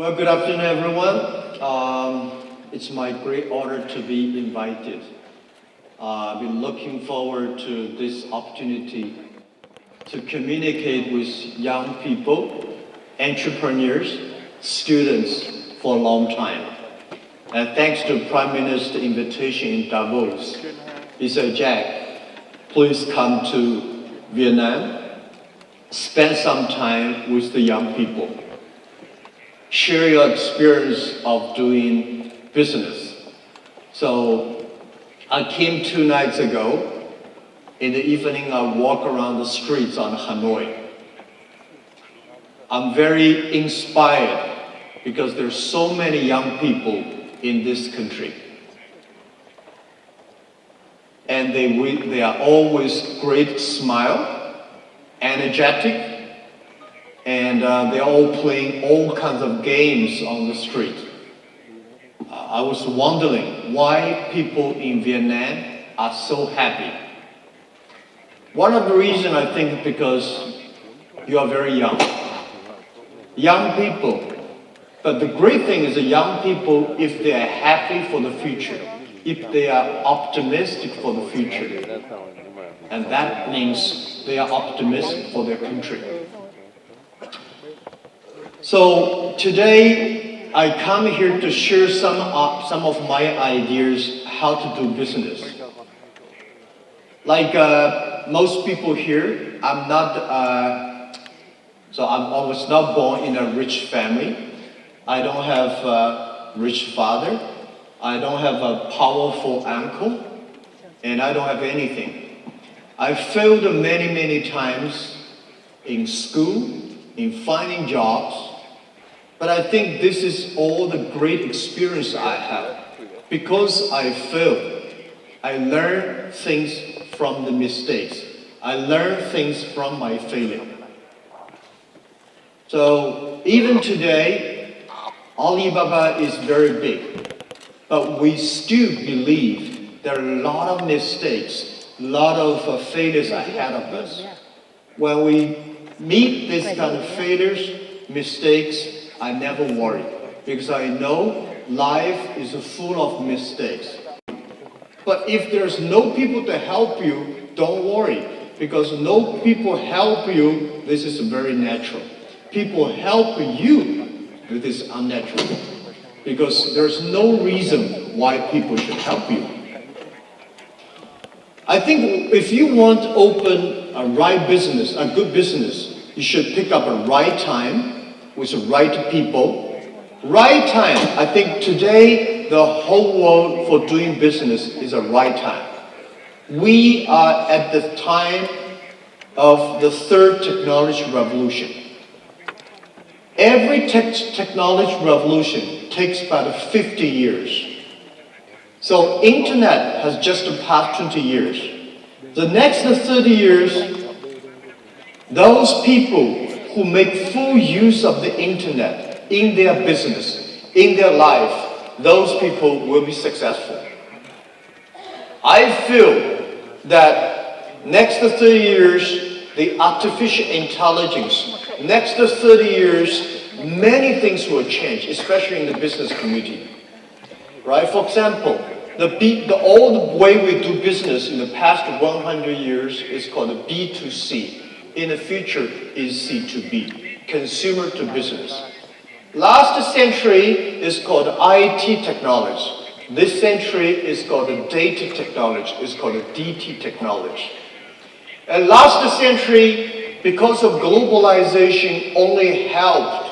Well, good afternoon, everyone. It's my great honor to be invited. I've been looking forward to this opportunity to communicate with young people, entrepreneurs, students for a long time. And thanks to Prime Minister's invitation in Davos, he said, Jack, please come to Vietnam, spend some time with the young people. Share your experience of doing business. So I came 2 nights ago. In the evening, I walk around the streets on Hanoi. I'm very inspired because there's so many young people in this country. And they are always great smile, energetic, and they're all playing all kinds of games on the street. I was wondering why people in Vietnam are so happy. One of the reasons, I think, because you are very young. Young people. But the great thing is the young people, if they are happy for the future, if they are optimistic for the future, and that means they are optimistic for their country. So today, I come here to share some of my ideas how to do business. Like most people here, I was not born in a rich family. I don't have a rich father. I don't have a powerful uncle. And I don't have anything. I failed many, many times in school, in finding jobs. But I think this is all the great experience I have. Because I failed, I learned things from the mistakes. I learned things from my failure. So even today, Alibaba is very big. But we still believe there are a lot of mistakes, a lot of failures ahead of us. When we meet this kind of failures, mistakes, I never worry, because I know life is full of mistakes. But if there's no people to help you, don't worry, because no people help you, this is very natural. People help you, this is unnatural, because there's no reason why people should help you. I think if you want to open a right business, a good business, you should pick up a right time, with the right people. Right time, I think today the whole world for doing business is a right time. We are at the time of the third technology revolution. Every technology revolution takes about 50 years. So internet has just passed 20 years. The next 30 years, those people who make full use of the internet in their business, in their life, those people will be successful. I feel that next 30 years, the artificial intelligence, next 30 years, many things will change, especially in the business community. Right? For example, the old way we do business in the past 100 years is called B2C. In the future is C2B, consumer to business. Last century is called IT technology. This century is called data technology, it's called DT technology. And last century, because of globalization, only helped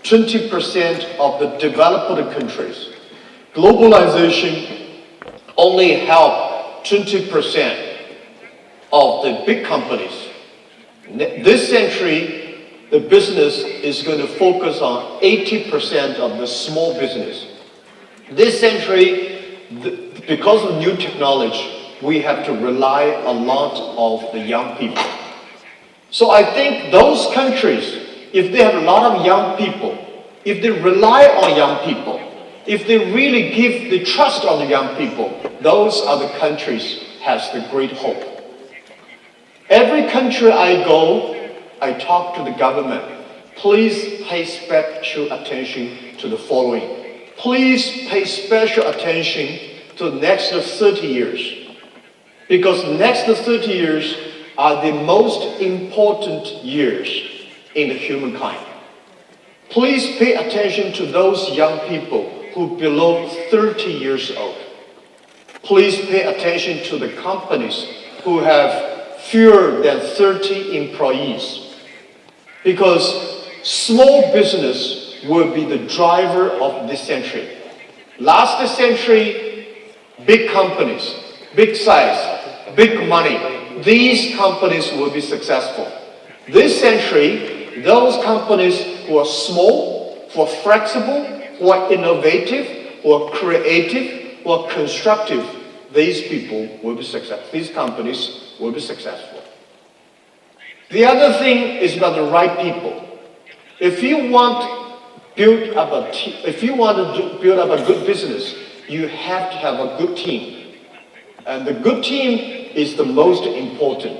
20% of the developed countries. Globalization only helped 20% of the big companies. This century, the business is going to focus on 80% of the small business. This century, because of new technology, we have to rely a lot of the young people. So I think those countries, if they have a lot of young people, if they rely on young people, if they really give the trust on the young people, those are the countries has the great hope. Every country I go, I talk to the government. Please pay special attention to the following. Please pay special attention to the next 30 years. Because the next 30 years are the most important years in the humankind. Please pay attention to those young people who below 30 years old. Please pay attention to the companies who have fewer than 30 employees. Because small business will be the driver of this century. Last century, big companies, big size, big money, these companies will be successful. This century, those companies who are small, who are flexible, who are innovative, who are creative, who are constructive, these people will be successful. These companies will be successful. The other thing is about the right people. If you want to build up a good business, you have to have a good team. And the good team is the most important.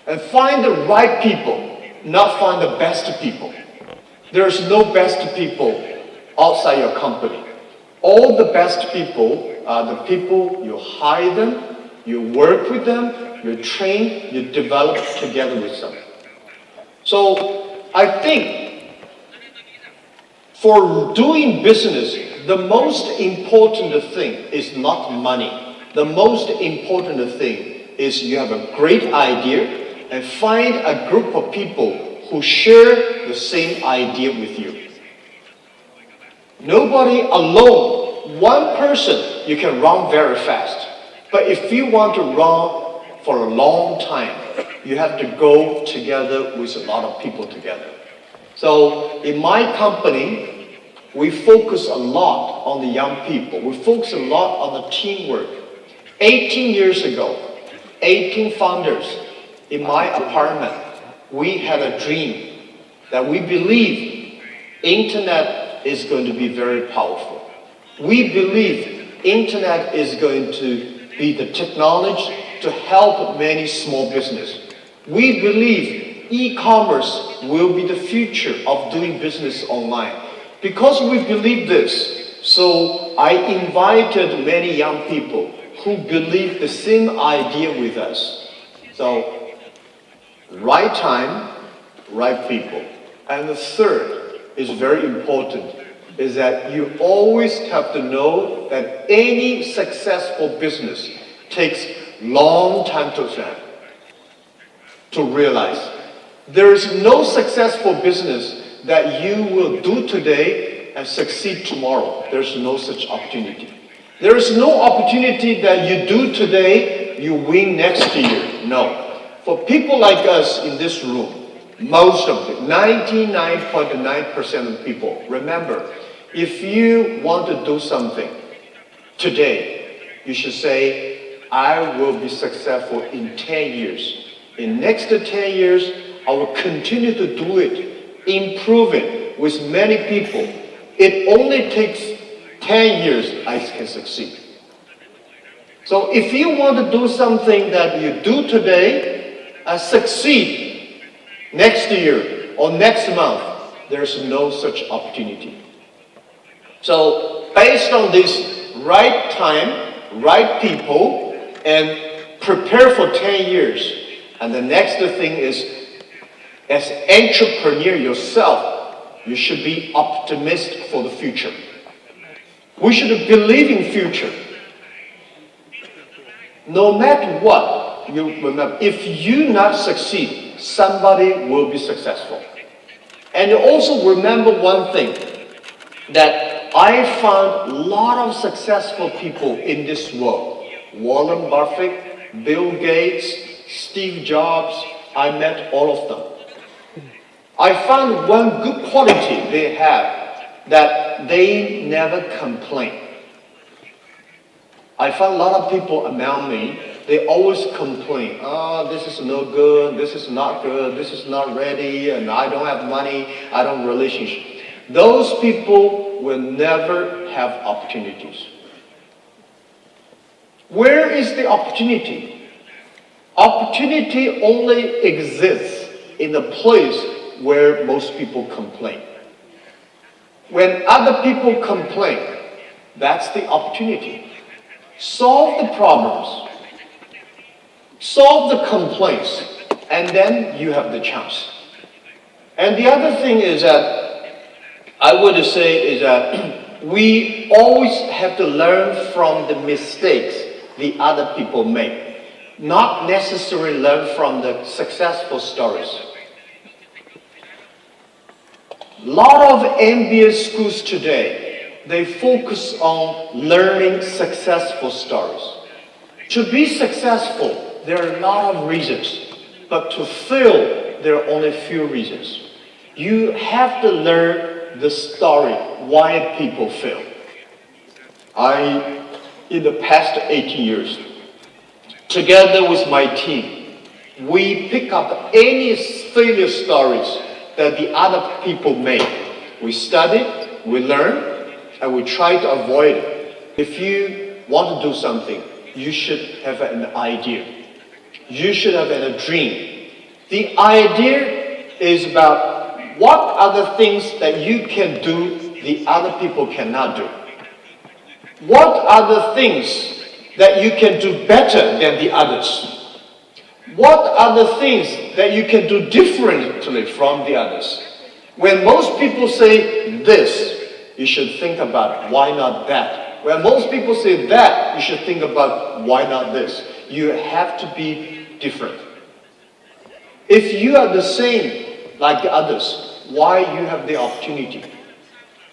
And find the right people, not find the best people. There's no best people outside your company. All the best people are the people you hire them, you work with them, you train, you develop together with them. So I think for doing business, the most important thing is not money. The most important thing is you have a great idea and find a group of people who share the same idea with you. Nobody alone, one person, you can run very fast. But if you want to run for a long time, you have to go together with a lot of people together. So in my company, we focus a lot on the young people. We focus a lot on the teamwork. 18 years ago, 18 founders in my apartment, we had a dream that we believe internet is going to be very powerful. We believe internet is going to be the technology to help many small businesses. We believe e-commerce will be the future of doing business online. Because we believe this, so I invited many young people who believe the same idea with us. So, right time, right people. And the third is very important, is that you always have to know that any successful business takes long time to plan, to realize. There is no successful business that you will do today and succeed tomorrow. There's no such opportunity. There is no opportunity that you do today, you win next year. No. For people like us in this room, most of it, 99.9% of people, remember, if you want to do something today, you should say, I will be successful in 10 years. In next 10 years, I will continue to do it, improve it with many people. It only takes 10 years I can succeed. So if you want to do something that you do today and succeed next year or next month, there's no such opportunity. So based on this right time, right people, and prepare for 10 years. And the next thing is, as entrepreneur yourself, you should be optimistic for the future. We should believe in future. No matter what, you remember, if you not succeed, somebody will be successful. And also remember one thing, that I found a lot of successful people in this world. Warren Buffett, Bill Gates, Steve Jobs, I met all of them. I found one good quality they have, that they never complain. I found a lot of people around me, they always complain. This is no good, this is not good, this is not ready, and I don't have money, I don't have relationship. Those people will never have opportunities. Where is the opportunity? Opportunity only exists in the place where most people complain. When other people complain, that's the opportunity. Solve the problems, solve the complaints, and then you have the chance. And the other thing is that I would say is that we always have to learn from the mistakes the other people make, not necessarily learn from the successful stories. A lot of MBA schools today, they focus on learning successful stories. To be successful, there are a lot of reasons, but to fail, there are only a few reasons. You have to learn the story, why people fail. In the past 18 years, together with my team, we pick up any failure stories that the other people made. We study, we learn, and we try to avoid it. If you want to do something, you should have an idea. You should have a dream. The idea is about what are the things that you can do the other people cannot do. What are the things that you can do better than the others? What are the things that you can do differently from the others? When most people say this, you should think about why not that. When most people say that, you should think about why not this. You have to be different. If you are the same like the others, why you have the opportunity?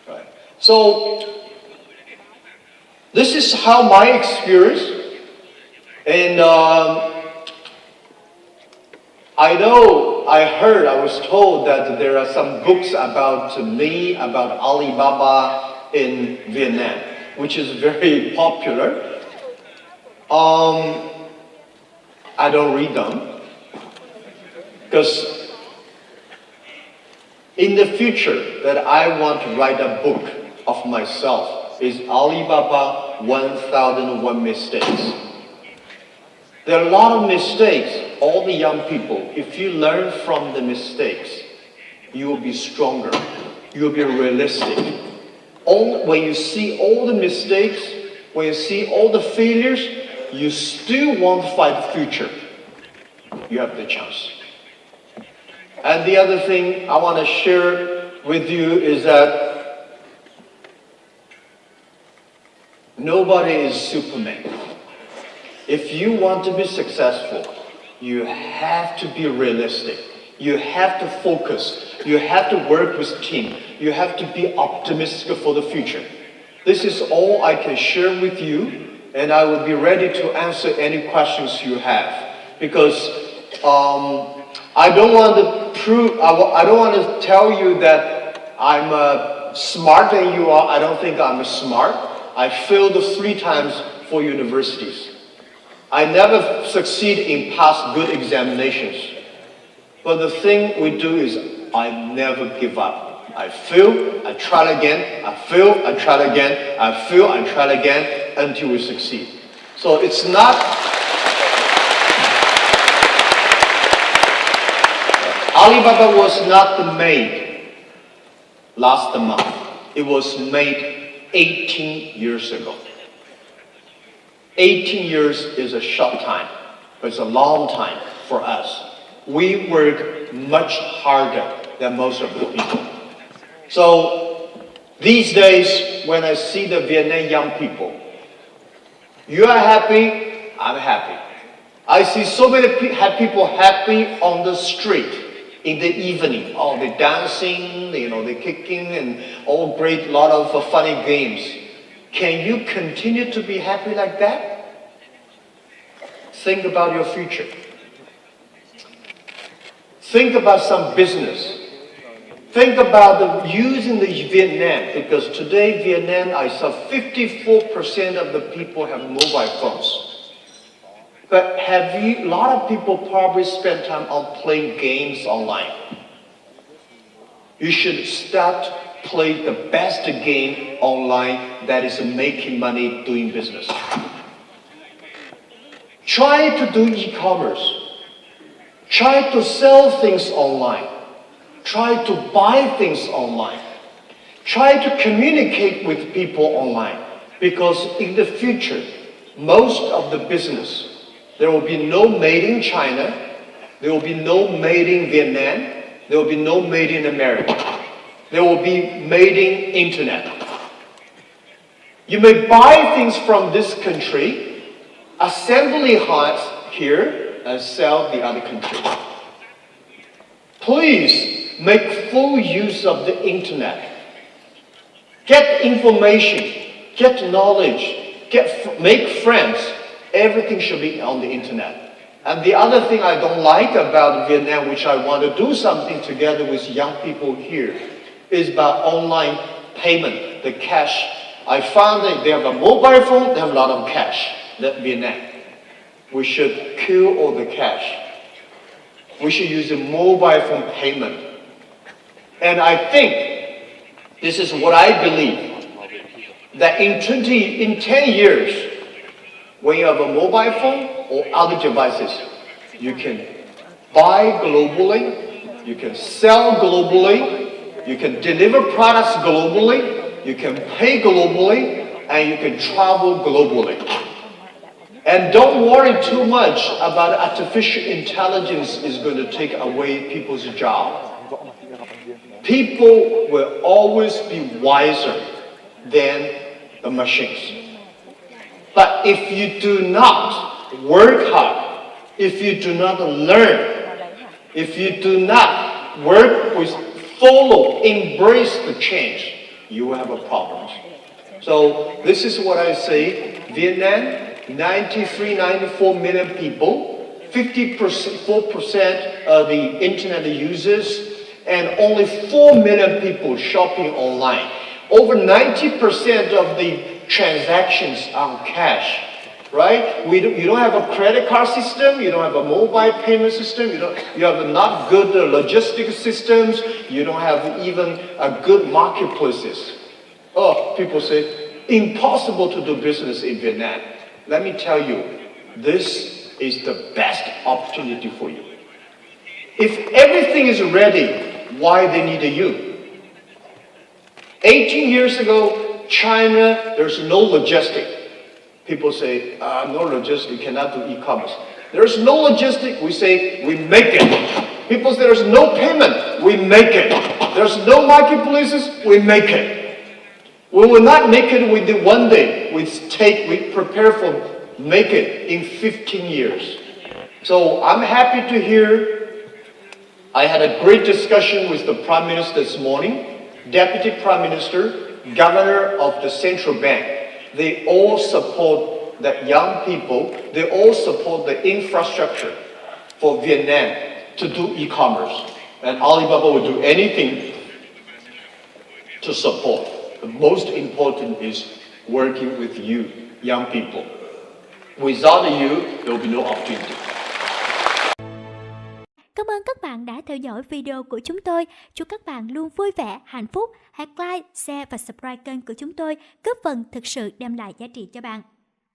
Right? So this is how my experience, and I was told that there are some books about me, about Alibaba in Vietnam, which is very popular. I don't read them, because in the future that I want to write a book of myself is Alibaba 1001 Mistakes. There are a lot of mistakes. All the young people, if you learn from the mistakes, you will be stronger. You will be realistic. When you see all the mistakes, when you see all the failures, you still want to fight the future. You have the chance. And the other thing I want to share with you is that nobody is Superman. If you want to be successful, you have to be realistic. You have to focus. You have to work with team. You have to be optimistic for the future. This is all I can share with you, and I will be ready to answer any questions you have. Because I don't want to tell you that I'm smarter than you are. I don't think I'm smart. I failed 3 times for universities. I never succeed in pass good examinations. But the thing we do is I never give up. I fail, I try again, I fail, I try again, I fail, I try again until we succeed. So it's not... Alibaba was not made last month. It was made 18 years ago. 18 years is a short time, but it's a long time for us. We work much harder than most of the people. So these days, when I see the Vietnamese young people, you are happy, I'm happy. I see so many people happy on the street in the evening. Oh, they're dancing, they're kicking, and all great, lot of funny games. Can you continue to be happy like that? Think about your future. Think about some business. Think about using the Vietnam, because today Vietnam, I saw 54% of the people have mobile phones. But a lot of people probably spend time on playing games online. You should start play the best game online that is making money doing business. Try to do e-commerce. Try to sell things online. Try to buy things online. Try to communicate with people online, because in the future, most of the business, there will be no made in China, there will be no made in Vietnam, there will be no made in America. There will be made in internet. You may buy things from this country, assembly here, and sell the other country. Please make full use of the internet. Get information, get knowledge, make friends. Everything should be on the internet. And the other thing I don't like about Vietnam, which I want to do something together with young people here, is about online payment, the cash. I found that they have a mobile phone, they have a lot of cash, that Vietnam. We should kill all the cash. We should use a mobile phone payment. And I think, this is what I believe, that in 10 years, when you have a mobile phone or other devices, you can buy globally, you can sell globally, you can deliver products globally, you can pay globally, and you can travel globally. And don't worry too much about artificial intelligence is going to take away people's job. People will always be wiser than the machines. But if you do not work hard, if you do not learn, if you do not work with, follow, embrace the change, you will have a problem. So this is what I say. Vietnam, 94 million people, 4% of the internet users, and only 4 million people shopping online. Over 90% of the transactions are cash, right? You don't have a credit card system, you don't have a mobile payment system, you have not good logistic systems, you don't have even a good marketplaces. Oh, people say, impossible to do business in Vietnam. Let me tell you, this is the best opportunity for you. If everything is ready, why they need you? 18 years ago, China, there's no logistic. People say, no logistic, cannot do e-commerce. There's no logistic, we say, we make it. People say there's no payment, we make it. There's no marketplaces, we make it. We will not make it within one day. We prepare for make it in 15 years. So I'm happy to hear. I had a great discussion with the Prime Minister this morning, Deputy Prime Minister, Governor of the Central Bank. They all support the young people. They all support the infrastructure for Vietnam to do e-commerce. And Alibaba will do anything to support. The most important is working with you, young people. Without you, there will be no opportunity. Cảm ơn các bạn đã theo dõi video của chúng tôi. Chúc các bạn luôn vui vẻ, hạnh phúc. Hãy like, share và subscribe kênh của chúng tôi, góp phần thực sự đem lại giá trị cho bạn.